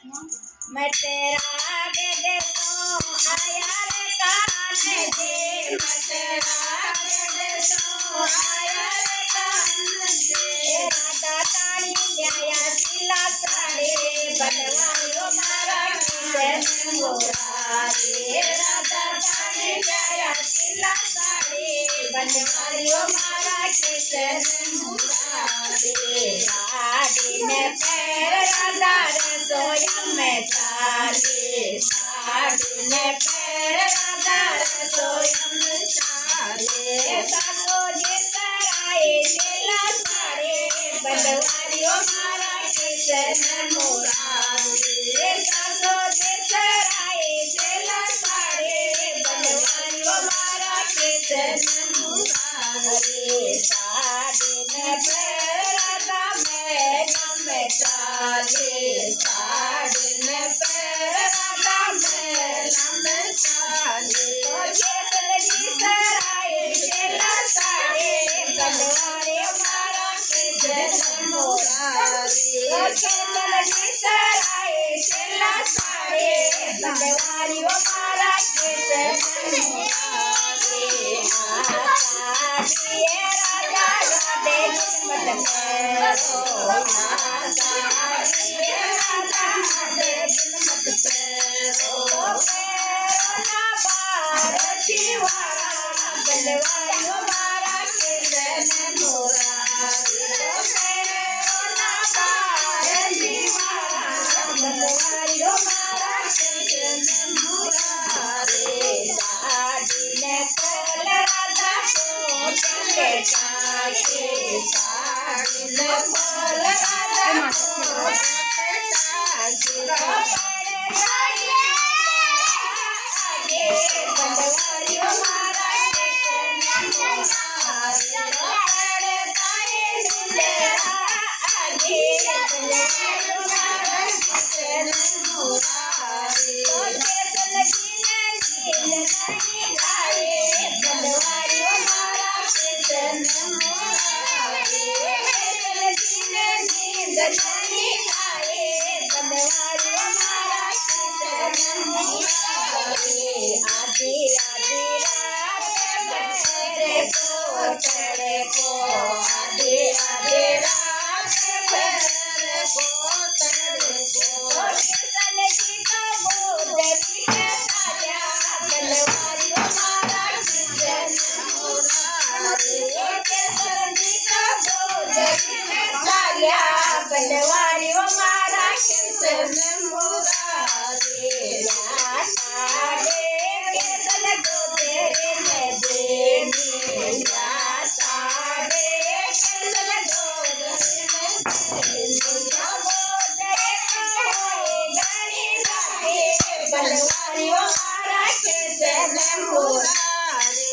मैं तेरा दे देता आया रे कान जे मैं तेरा दे देता आया रे कान जे राधा तारी न्याया सिला सारे बनवायो मारा किशन मोरा रे राधा तारी न्याया सिला सारे बनवायो मारा किशन मोरा रे लाडी ने पैर राधा रे सोया में चाले साड़ी ने पैर राधा रे सोया में चाले सासो जे सराए चेला सारे बनवारियो मारा किशन मोरा रे सासो जे सराए चेला सारे बनवारियो मारा किशन मोरा रे साड़ी ने पैर राधा में चाले साड़ी ने पैर राधा में चाले केसरी सराए चेला सारे बनवारे मारा किशन मोरा रे केसरी सराए चेला सारे बनवारी मारा किशन मोरा रे आशा दिए राजा राधे मत करो आशा दिए राजा राधे मत करो ना बार शिवारा बनवायो मारा किशन मोरा ना बार शिवारा बनवायो मारा किशन मोरा रे साड़ी ने कल राधा को चले जाके साड़ी ने कल राधा को बनवारियो मारा आधी आधी रात चढ़े को आधी आधी रात चढ़े को किशन जी का गोदरी के साया बनवारी मारा किशन मोरा रे किशन जी का गोदरी के साया बनवारी मारा किशन मोरा रे साड़े किशन गोदरी में देनी साड़े किशन गोदरी में देनी बनवारी मारा किशन मोरा रे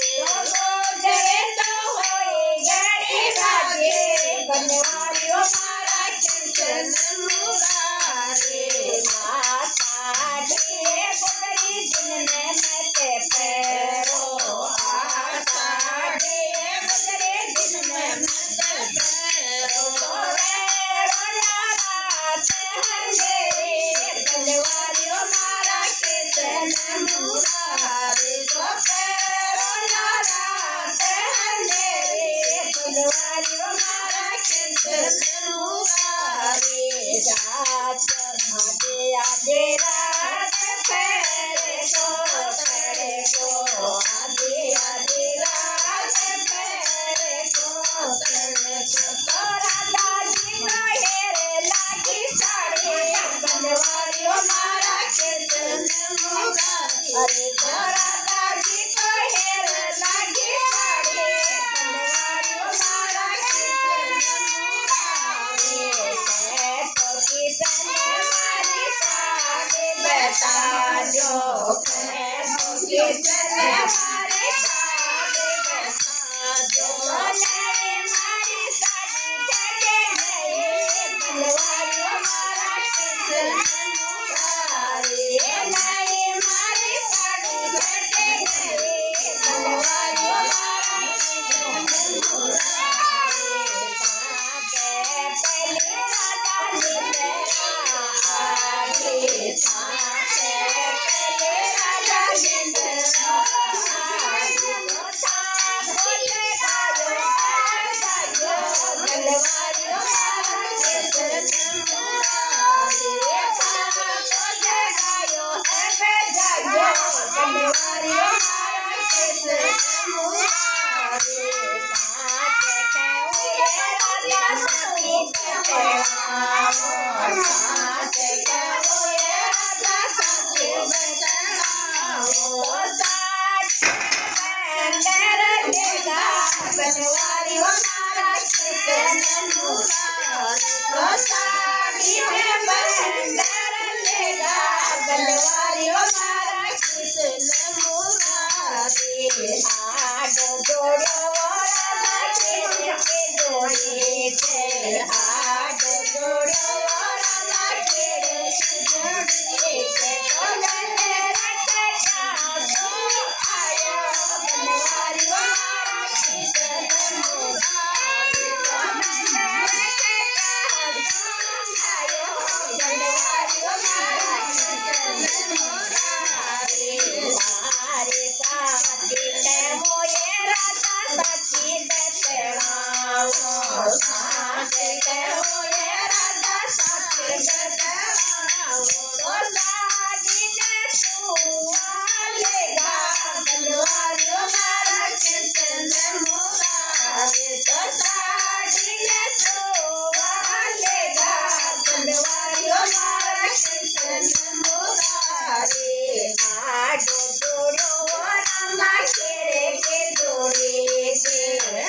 गोदरे तो होए गड़ी राजे बनवारी मारा किशन मोरा रे साड़ी गोदरी दिन में मैं पैरो साड़ी गोदरी दिन में मैं पैरो बनवारी मारा किशन मोरा रे बनवारी मारा किशन मोरा रे रात आधे आधे रात पैर को आधे आधे रात पैर को तो राधा जी हेरे लागी साड़ी बनवारी मारा किशन मोरा अरे तो राधा जी हेरे लागी साड़ी बनवारी मारा किशन मोरा रे तो किशन मारी साड़ी बता जो तो किशन मारी साड़ी बता जो नए मारी साड़ी चले गए बनवारी मारा किशन मोरा रे नए मारी साड़ी चले गए बनवारी मारा किशन मोरा रे पहले राधा जी तेरा आगे હાડો જોડ્યો રાધા કેરે કે જોડે છે હાડો જોડ્યો રાધા કેરે કે જોડે છે તો ગલે રટકા સો આયો બનવારીઓ મારા કૃષ્ણ મુરારી તો ગલે રટકા સો આયો બનવારીઓ મારા કૃષ્ણ મુરારી મારે સાથી તે મોયે રાધા સાચી બેતરાવો સાથી તે મોયે રાધા સાચી બેતરાવો તો સાડીને સુવાલેગા બનવારીઓ મારા કૃષ્ણ મુરારી તો સાડીને સુવાલેગા બનવારીઓ મારા કૃષ્ણ મુરારી હાડો જોડ્યો રામા કેરે કે જોડે છે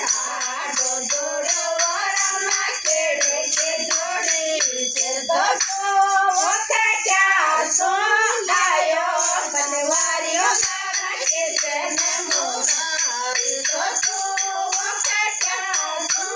હાડો જોડ્યો રામા કેરે કે જોડે છે તો વખત્યા સો લાયો બનવારીઓ મારા કૃષ્ણ મુરારી તો વખત્યા સો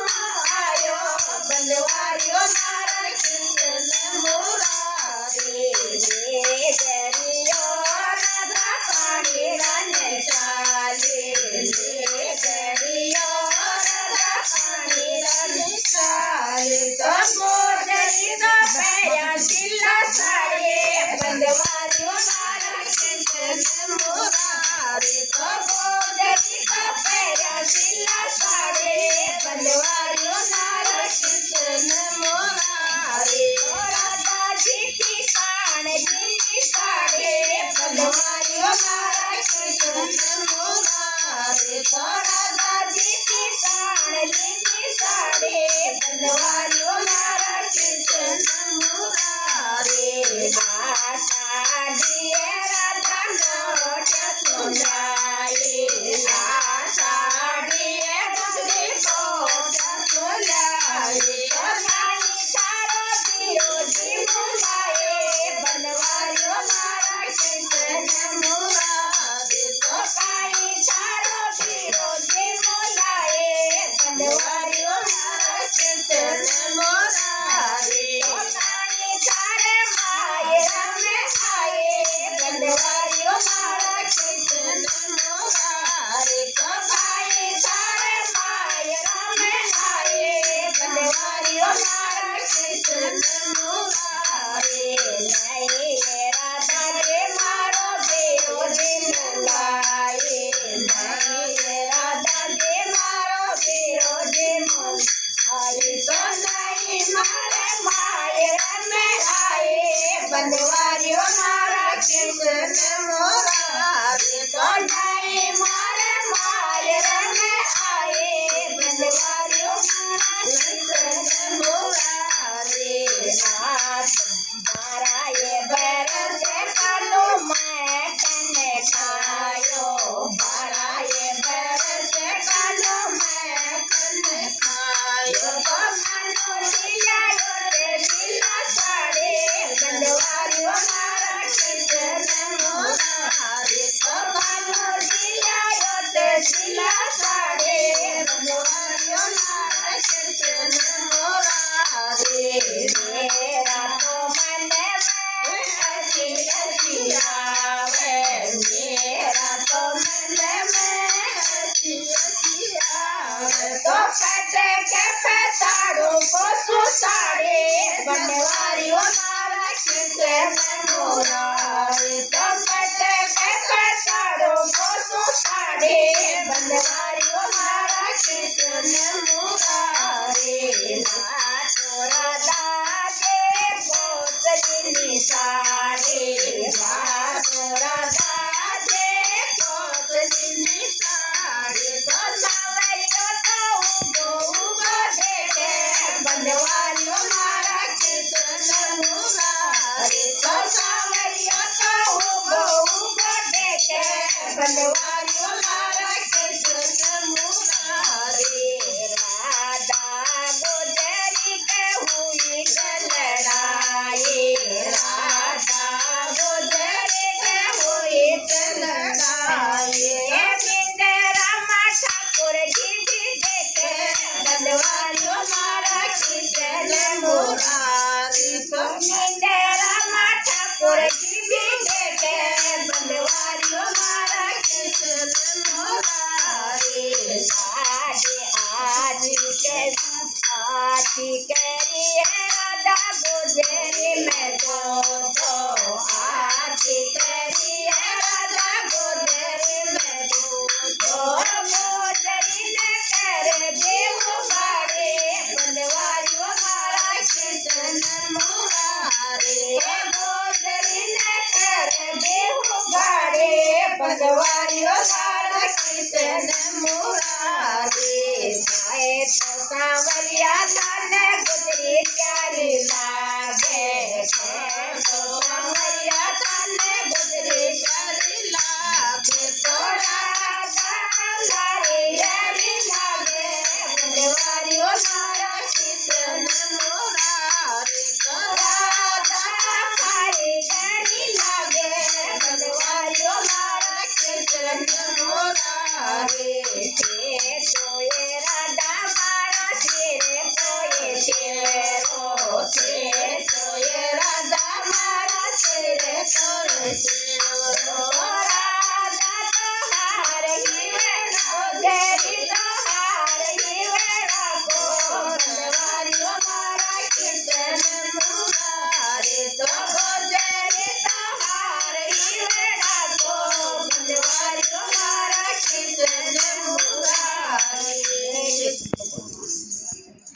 આયો બનવારીઓ મારા કૃષ્ણ મુરારી રે ગરિયો રાધા પાણી રાને ચાલે રે ગરિયો રાધા પાણી રાને ચાલે તો મોજરી તો પહેર્યા સિલ્લા સાડે બંધવારીઓ મારા કૃષ્ણ મુરારી તો મોજરી તો પહેર્યા સિલ્લા સાડે બંધવારીઓ મારા કૃષ્ણ મુરારી તો રાધાજી ઠીકાણ જીની સાડે બંધવારીઓ મારા કૃષ્ણ મુરારી તો રાધાજી ઠીકાણ જીની સાડે બંધવારીઓ મારા કૃષ્ણ મુરારી સાડીએ રાધા નોટ્યા સુંદાયે સાડીએ દસરી કોટા સુલાયે તો નાની તારો વિરોધી મુલાયે બનવારીઓ મારા કૃષ્ણ મુરારી તો કાઈ તારો વિરોધી મુલાયે બનવારીઓ મારા કૃષ્ણ મુરારી તો કાઈ તારે માયે રમે આયે બનવારીઓ મારા કૃષ્ણ મુરારી તો કાઈ તારે માયે રમે આયે બનવારીઓ મારા કૃષ્ણ મુરારી નહીં રાધા રે મારો વિરોધી મુલાયે નહીં રાધા રે મારો વિરોધી મુલાયે તો નહીં મારે માયે રમે આયે બનવારીઓ મારા કૃષ્ણ મુરારી તો નહીં મારે માયે રમે આયે બનવારીઓ મારા કૃષ્ણ મુરારી મારા એ બરસે કાલો મેં તને ખાયો મારા એ બરસે કાલો મેં તને ખાયો તો મનો દિલાયો તે દિલા સાડે બંધવારીઓ મારા કૃષ્ણ મુરારી તો મનો દિલાયો તે દિલા સાડે બંધવારીઓ મારા કૃષ્ણ મુરારી રે રાતો મને હસી હસી આવે મેરા તો મને હસી હસી આવે તો પેટે કે પેટાડું પોસું સાડે બંધવારીઓ મારા કૃષ્ણ મુરારી તો પેટે કે પેટાડું પોસું સાડે બંધવારીઓ મારા કૃષ્ણ મુરારી મારા દાદે પોતની સાડે મારા દાદે પોતની સાડે તો સાવરિયો તો ઉભો ઉભો દેખે બંધવારીઓ મારા કૃષ્ણ મુરારી તો સાવરિયો તો ઉભો ઉભો દેખે બંધવારીઓ મારા કૃષ્ણ મુરારી રાધા ગોજરી કે હુઈ ગલડાયે રાધા સાવરિયા તને ગુજરી ક્યારે